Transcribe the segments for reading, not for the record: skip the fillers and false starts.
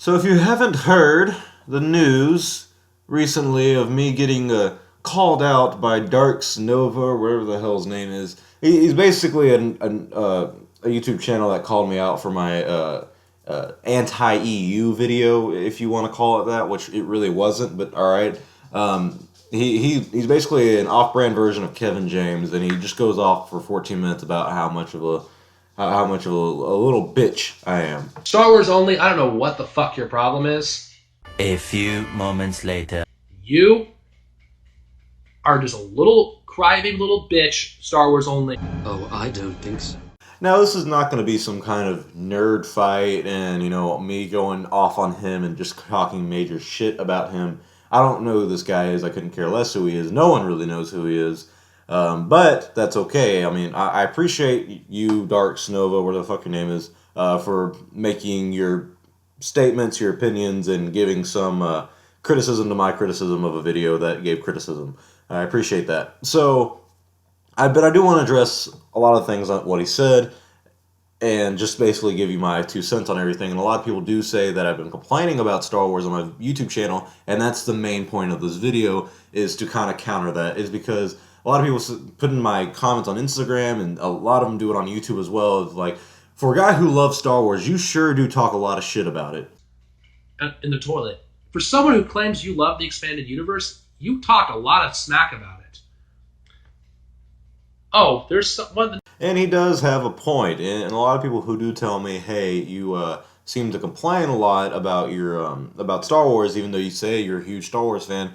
So if you haven't heard the news recently of me getting called out by Darks Nova, or whatever the hell his name is, he's basically a YouTube channel that called me out for my anti-EU video, if you want to call it that, which it really wasn't, but all right. He's basically an off-brand version of Kevin James, and he just goes off for 14 minutes about how much of a little bitch I am. Star Wars only, I don't know what the fuck your problem is. A few moments later. You are just a little crybaby little bitch, Star Wars only. Oh, I don't think so. Now, this is not going to be some kind of nerd fight and, me going off on him and just talking major shit about him. I don't know who this guy is. I couldn't care less who he is. No one really knows who he is. But that's okay. I mean, I appreciate you, Dark Nova, whatever the fuck your name is, for making your statements, your opinions, and giving some criticism to my criticism of a video that gave criticism. I appreciate that. So, but I do want to address a lot of things on what he said and just basically give you my 2 cents on everything. And a lot of people do say that I've been complaining about Star Wars on my YouTube channel, and that's the main point of this video, is to kind of counter that, is because a lot of people put in my comments on Instagram, and a lot of them do it on YouTube as well, is like, for a guy who loves Star Wars, you sure do talk a lot of shit about it. In the toilet. For someone who claims you love the expanded universe, you talk a lot of smack about it. Oh, there's someone... And he does have a point, and a lot of people who do tell me, hey, you seem to complain a lot about your about Star Wars, even though you say you're a huge Star Wars fan.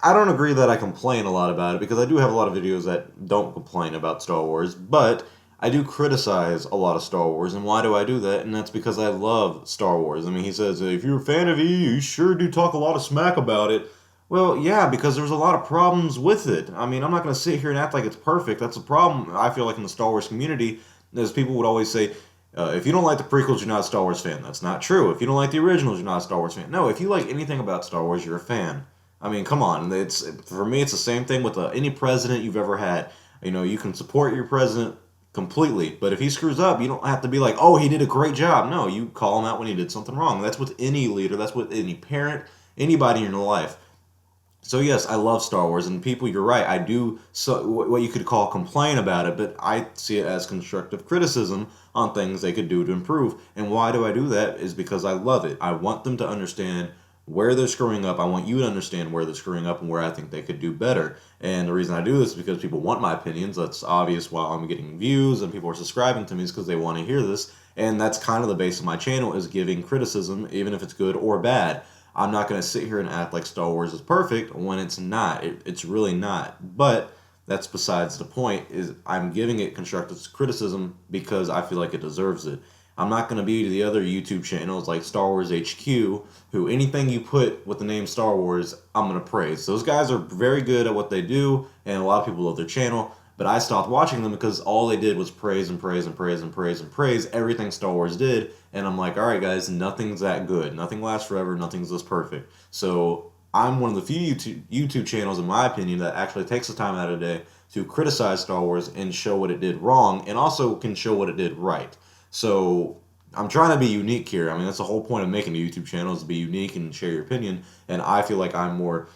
I don't agree that I complain a lot about it, because I do have a lot of videos that don't complain about Star Wars, but I do criticize a lot of Star Wars, and why do I do that? And that's because I love Star Wars. I mean, he says, if you're a fan of EU, you sure do talk a lot of smack about it. Well, yeah, because there's a lot of problems with it. I mean, I'm not going to sit here and act like it's perfect. That's a problem, I feel like, in the Star Wars community, as people would always say, if you don't like the prequels, you're not a Star Wars fan. That's not true. If you don't like the originals, you're not a Star Wars fan. No, if you like anything about Star Wars, you're a fan. I mean, come on. For me, it's the same thing with any president you've ever had. You can support your president completely, but if he screws up, you don't have to be like, oh, he did a great job. No, you call him out when he did something wrong. That's with any leader. That's with any parent, anybody in your life. So yes, I love Star Wars, and people, you're right, I do what you could call complain about it, but I see it as constructive criticism on things they could do to improve. And why do I do that? Is because I love it. I want them to understand where they're screwing up. I want you to understand where they're screwing up and where I think they could do better. And the reason I do this is because people want my opinions. That's obvious. While I'm getting views and people are subscribing to me, is because they want to hear this. And that's kind of the base of my channel, is giving criticism, even if it's good or bad. I'm not going to sit here and act like Star Wars is perfect when it's not. It's really not. But that's besides the point, is I'm giving it constructive criticism because I feel like it deserves it. I'm not going to be to the other YouTube channels like Star Wars HQ, who anything you put with the name Star Wars, I'm going to praise. Those guys are very good at what they do, and a lot of people love their channel. But I stopped watching them because all they did was praise and praise and praise and praise and praise everything Star Wars did. And I'm like, all right, guys, nothing's that good. Nothing lasts forever. Nothing's this perfect. So I'm one of the few YouTube channels, in my opinion, that actually takes the time out of the day to criticize Star Wars and show what it did wrong, and also can show what it did right. So I'm trying to be unique here. I mean, that's the whole point of making a YouTube channel, is to be unique and share your opinion. And I feel like I'm more,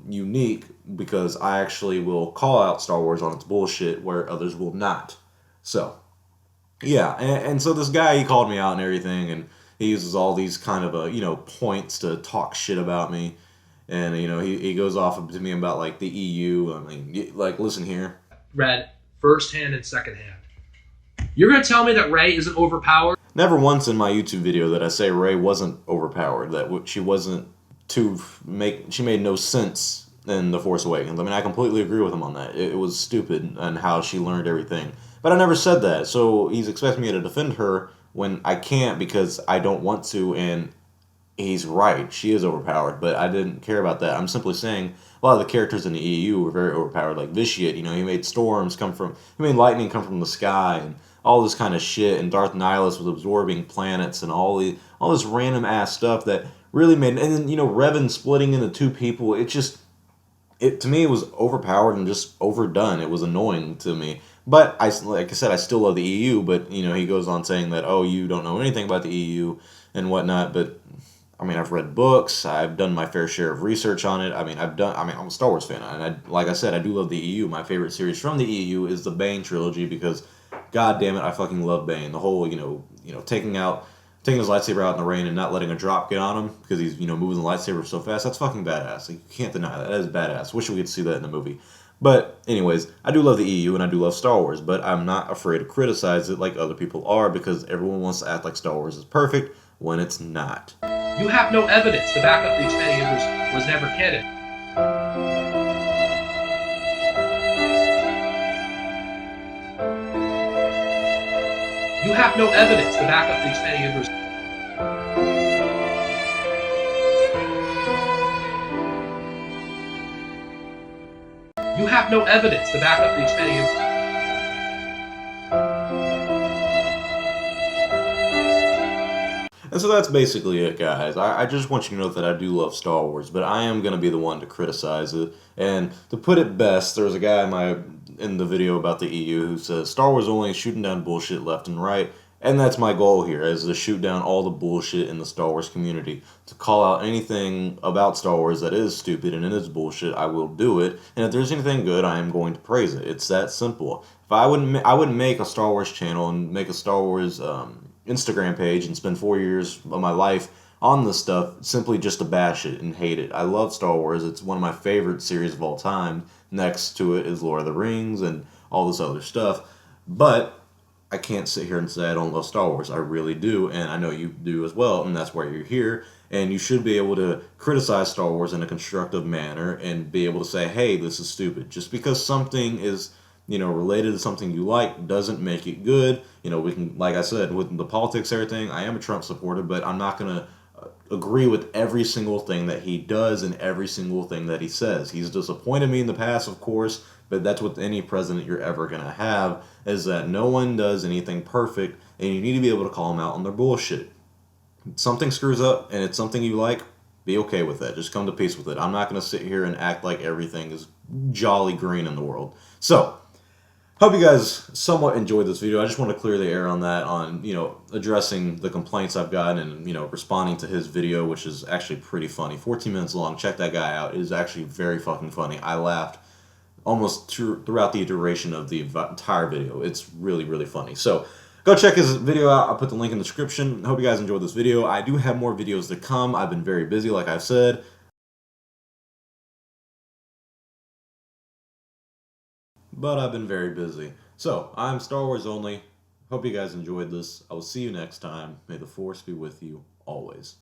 unique, because I actually will call out Star Wars on its bullshit where others will not. So, yeah. And so this guy, he called me out and everything, and he uses all these kind of, points to talk shit about me. And, he goes off to me about, like, the EU. I mean, like, listen here. Read first hand and second hand. You're going to tell me that Rey isn't overpowered? Never once in my YouTube video that I say Rey wasn't overpowered, that she wasn't she made no sense in The Force Awakens. I mean, I completely agree with him on that. It was stupid and how she learned everything. But I never said that, so he's expecting me to defend her when I can't because I don't want to, and he's right. She is overpowered, but I didn't care about that. I'm simply saying a lot of the characters in the EU were very overpowered, like Vitiate. He made he made lightning come from the sky, and all this kind of shit, and Darth Nihilus was absorbing planets, and all this random ass stuff that really made, and then, Revan splitting into two people, to me, it was overpowered and just overdone. It was annoying to me. But, like I said, I still love the EU, but, he goes on saying that, oh, you don't know anything about the EU and whatnot, but I've read books. I've done my fair share of research on it. I'm a Star Wars fan, and like I said, I do love the EU. My favorite series from the EU is the Bane trilogy because, god damn it, I fucking love Bane. The whole, taking his lightsaber out in the rain and not letting a drop get on him because he's, moving the lightsaber so fast. That's fucking badass. Like, you can't deny that. That is badass. Wish we could see that in the movie. But anyways, I do love the EU and I do love Star Wars, but I'm not afraid to criticize it like other people are because everyone wants to act like Star Wars is perfect when it's not. You have no evidence to back up the expanded universe was never canon. You have no evidence to back up the expanded universe. You have no evidence to back up the expanded universe. And so that's basically it, guys. I just want you to know that I do love Star Wars, but I am going to be the one to criticize it. And to put it best, there was a guy in the video about the EU who says Star Wars only shooting down bullshit left and right. And that's my goal here, is to shoot down all the bullshit in the Star Wars community. To call out anything about Star Wars that is stupid and it is bullshit, I will do it. And if there's anything good, I am going to praise it. It's that simple. If I wouldn't make a Star Wars channel and make a Star Wars Instagram page and spend 4 years of my life on this stuff simply just to bash it and hate it. I love Star Wars. It's one of my favorite series of all time. Next to it is Lord of the Rings and all this other stuff. But I can't sit here and say I don't love Star Wars. I really do, and I know you do as well, and that's why you're here. And you should be able to criticize Star Wars in a constructive manner and be able to say, hey, this is stupid. Just because something is, related to something you like doesn't make it good. We can, like I said, with the politics, everything, I am a Trump supporter, but I'm not going to agree with every single thing that he does and every single thing that he says. He's disappointed me in the past, of course, but that's with any president you're ever going to have, is that no one does anything perfect, and you need to be able to call them out on their bullshit. If something screws up and it's something you like, be okay with that. Just come to peace with it. I'm not going to sit here and act like everything is jolly green in the world. So, hope you guys somewhat enjoyed this video. I just want to clear the air on that, on, addressing the complaints I've gotten and, responding to his video, which is actually pretty funny. 14 minutes long. Check that guy out. It is actually very fucking funny. I laughed almost throughout the duration of the entire video. It's really, really funny. So, go check his video out. I'll put the link in the description. Hope you guys enjoyed this video. I do have more videos to come. I've been very busy, like I've said. But I've been very busy. So, I'm Star Wars Only. Hope you guys enjoyed this. I will see you next time. May the Force be with you always.